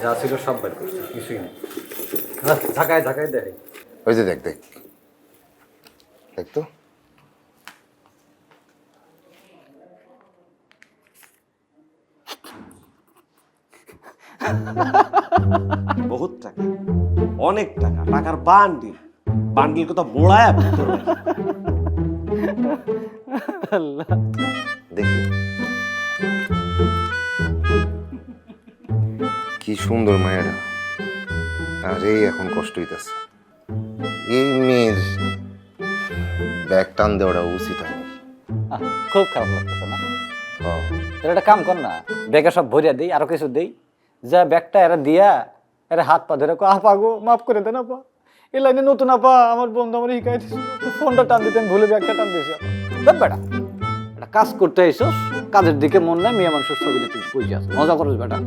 যা ছিল সব বের করছে, কিছুই নেই। ঝাঁকায় ঝাঁকায় দেয়। ওই যে দেখ দেখ দেখ তো বহুত টাকা, অনেক টাকা, টাকার বান্ডিল বান্ডিল কথা মোড়ায় ভিতরে দেখি কি সুন্দর মায়েরা। আরে এখন কষ্ট হইতাছে, এই মেয়ের ব্যাগ টান দেওয়াটা উচিত হয়নি। খুব খারাপ লাগতেছে না? হ্যাঁ। তাহলে একটা কাম কর না, ব্যাগে সব ভরিয়া দেই, আরো কিছু দেই, যা ব্যাগটা এরা দিয়া এরা হাত পা ধরে আপা গো মাফ করে দেন আপা, এই লাইনে নতুন আপা, আমার বন্ধু আমার শিখাই দিছিল, ফোনটা টান দিতে আমি ভুলে ব্যাগটা টান দিয়েছি। বেটা একটা কাজ করতে আইসস, কাজের দিকে মন নাই, মেয়ে মানুষের ছবিতে তুই বুঝে আস, মজা করিস বেটা।